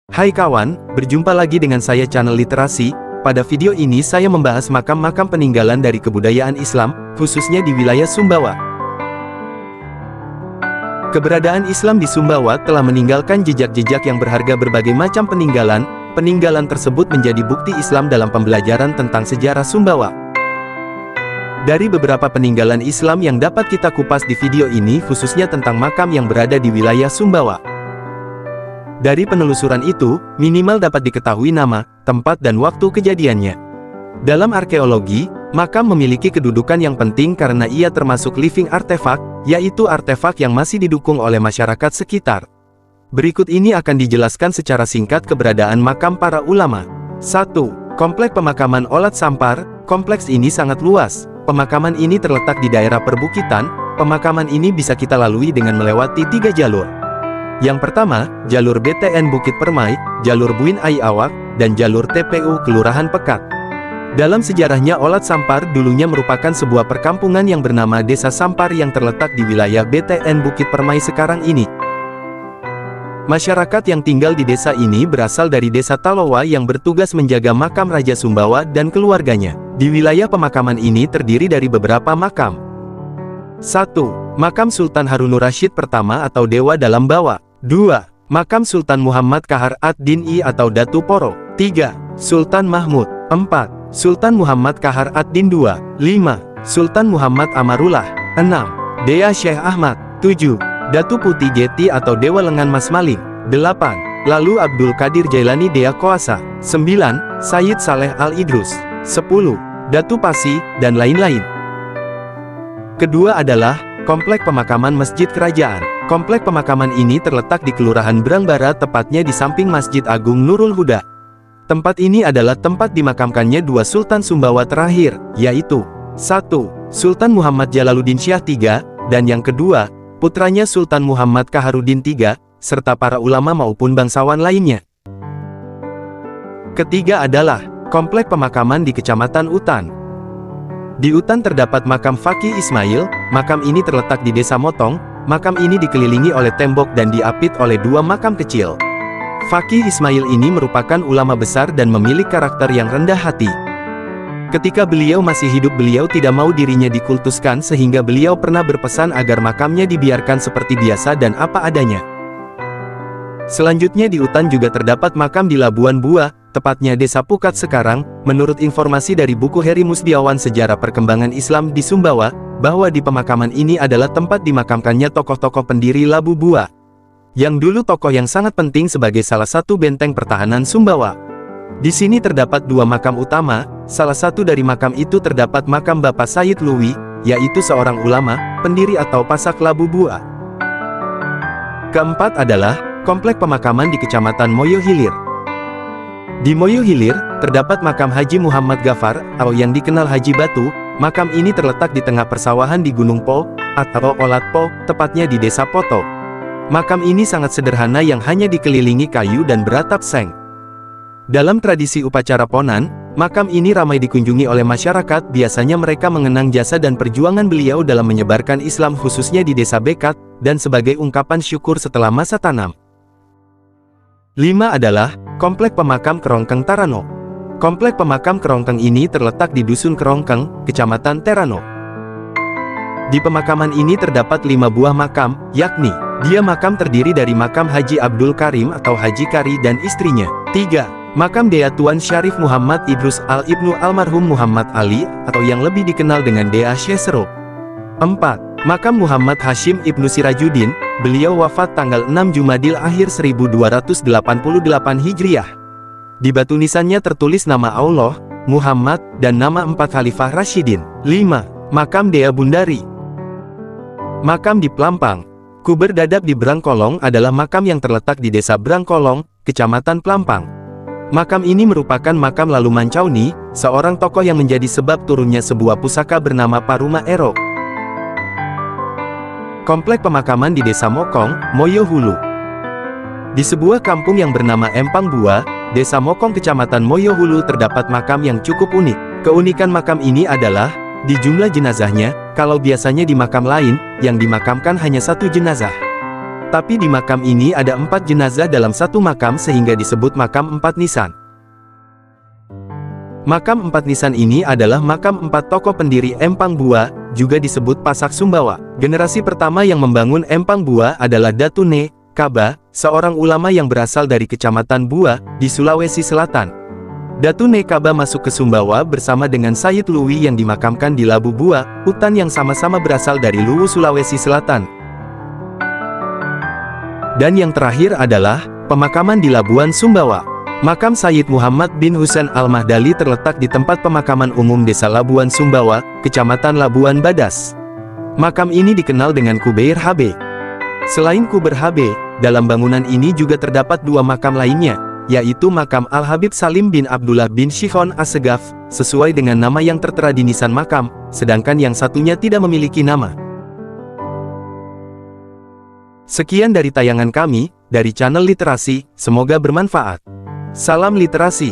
Hai kawan, berjumpa lagi dengan saya channel literasi. Pada video ini saya membahas makam-makam peninggalan dari kebudayaan Islam, khususnya di wilayah Sumbawa. Keberadaan Islam di Sumbawa telah meninggalkan jejak-jejak yang berharga. Berbagai macam peninggalan tersebut menjadi bukti Islam dalam pembelajaran tentang sejarah Sumbawa. Dari beberapa peninggalan Islam yang dapat kita kupas di video ini, khususnya tentang makam yang berada di wilayah Sumbawa. Dari penelusuran itu, minimal dapat diketahui nama, tempat dan waktu kejadiannya. Dalam arkeologi, makam memiliki kedudukan yang penting karena ia termasuk living artefak, yaitu artefak yang masih didukung oleh masyarakat sekitar. Berikut ini akan dijelaskan secara singkat keberadaan makam para ulama. 1. Komplek pemakaman Olat Sampar. Kompleks ini sangat luas. Pemakaman ini terletak di daerah perbukitan. Pemakaman ini bisa kita lalui dengan melewati 3 jalur. Yang pertama, jalur BTN Bukit Permai, jalur Buin Ai Awak, dan jalur TPU Kelurahan Pekat. Dalam sejarahnya, Olat Sampar dulunya merupakan sebuah perkampungan yang bernama Desa Sampar yang terletak di wilayah BTN Bukit Permai sekarang ini. Masyarakat yang tinggal di desa ini berasal dari Desa Talowa yang bertugas menjaga makam Raja Sumbawa dan keluarganya. Di wilayah pemakaman ini terdiri dari beberapa makam. 1. Makam Sultan Harunur Rasyid pertama atau Dewa Dalam Bawa. 2. Makam Sultan Muhammad Kahar ad-Din I atau Datu Poro. 3. Sultan Mahmud. 4. Sultan Muhammad Kahar ad-Din II. 5. Sultan Muhammad Amarullah. 6. Dea Syekh Ahmad. 7. Datu Putih Jeti atau Dewa Lengan Mas Maling. 8. Lalu Abdul Qadir Jailani Dea Koasa. 9. Sayyid Saleh Al-Idrus. 10. Datu Pasi, dan lain-lain. Kedua adalah Komplek Pemakaman Masjid Kerajaan. Komplek pemakaman ini terletak di Kelurahan Brang Barat, tepatnya di samping Masjid Agung Nurul Huda. Tempat ini adalah tempat dimakamkannya dua Sultan Sumbawa terakhir, yaitu 1. Sultan Muhammad Jalaluddin Syah III, dan yang kedua, putranya Sultan Muhammad Kaharudin III, serta para ulama maupun bangsawan lainnya. Ketiga adalah Komplek Pemakaman di Kecamatan Utan. Di Utan terdapat makam Fakih Ismail. Makam ini terletak di Desa Motong. Makam ini dikelilingi oleh tembok dan diapit oleh dua makam kecil. Fakih Ismail ini merupakan ulama besar dan memiliki karakter yang rendah hati. Ketika beliau masih hidup, beliau tidak mau dirinya dikultuskan, sehingga beliau pernah berpesan agar makamnya dibiarkan seperti biasa dan apa adanya. Selanjutnya di Utan juga terdapat makam di Labuan Bua, tepatnya Desa Pukat sekarang. Menurut informasi dari buku Heri Musdiawan Sejarah Perkembangan Islam di Sumbawa, bahwa di pemakaman ini adalah tempat dimakamkannya tokoh-tokoh pendiri Labu Bua, yang dulu tokoh yang sangat penting sebagai salah satu benteng pertahanan Sumbawa. Di sini terdapat dua makam utama. Salah satu dari makam itu terdapat makam Bapak Sayyid Luwi, yaitu seorang ulama, pendiri atau pasak Labu Bua. Keempat adalah Komplek Pemakaman di Kecamatan Moyo Hilir. Di Moyo Hilir, terdapat makam Haji Muhammad Gafar, atau yang dikenal Haji Batu. Makam ini terletak di tengah persawahan di Gunung Po, atau Olat Po, tepatnya di Desa Poto. Makam ini sangat sederhana yang hanya dikelilingi kayu dan beratap seng. Dalam tradisi upacara Ponan, makam ini ramai dikunjungi oleh masyarakat. Biasanya mereka mengenang jasa dan perjuangan beliau dalam menyebarkan Islam, khususnya di Desa Bekat, dan sebagai ungkapan syukur setelah masa tanam. 5 adalah Komplek Pemakam Kerongkeng Tarano. Komplek Pemakam Kerongkeng ini terletak di Dusun Kerongkeng, Kecamatan Terano. Di pemakaman ini terdapat 5 buah makam, yakni dia makam terdiri dari makam Haji Abdul Karim atau Haji Kari dan istrinya. 3. Makam Dea Tuan Syarif Muhammad Idrus Al-Ibnu Almarhum Muhammad Ali, atau yang lebih dikenal dengan Dea Syesro. 4. Makam Muhammad Hashim Ibnu Sirajuddin. Beliau wafat tanggal 6 Jumadil Akhir 1288 Hijriah. Di batu nisannya tertulis nama Allah, Muhammad, dan nama 4 Khalifah Rasyidin. 5. Makam Dea Bundari. Makam di Pelampang. Kuber Dadap di Brangkolong adalah makam yang terletak di Desa Brangkolong, Kecamatan Pelampang. Makam ini merupakan makam Lalu Mancauni, seorang tokoh yang menjadi sebab turunnya sebuah pusaka bernama Paruma Ero. Komplek Pemakaman di Desa Mokong, Moyo Hulu. Di sebuah kampung yang bernama Empang Bua, Desa Mokong Kecamatan Moyo Hulu terdapat makam yang cukup unik. Keunikan makam ini adalah di jumlah jenazahnya. Kalau biasanya di makam lain, yang dimakamkan hanya 1 jenazah. Tapi di makam ini ada 4 jenazah dalam satu makam sehingga disebut makam 4 nisan. Makam 4 nisan ini adalah makam 4 tokoh pendiri Empang Bua, juga disebut Pasak Sumbawa. Generasi pertama yang membangun Empang Bua adalah Datune Kaba, seorang ulama yang berasal dari Kecamatan Bua, di Sulawesi Selatan. Datune Kaba masuk ke Sumbawa bersama dengan Sayyid Luwi yang dimakamkan di Labu Bua, hutan yang sama-sama berasal dari Luwu, Sulawesi Selatan. Dan yang terakhir adalah pemakaman di Labuan Sumbawa. Makam Sayyid Muhammad bin Husain Al-Mahdali terletak di tempat pemakaman umum Desa Labuan Sumbawa, Kecamatan Labuan Badas. Makam ini dikenal dengan Kubeir HB. Selain Kubeir HB, dalam bangunan ini juga terdapat 2 makam lainnya, yaitu makam Al-Habib Salim bin Abdullah bin Shikhon Assegaf, sesuai dengan nama yang tertera di nisan makam, sedangkan yang satunya tidak memiliki nama. Sekian dari tayangan kami, dari channel Literasi, semoga bermanfaat. Salam literasi.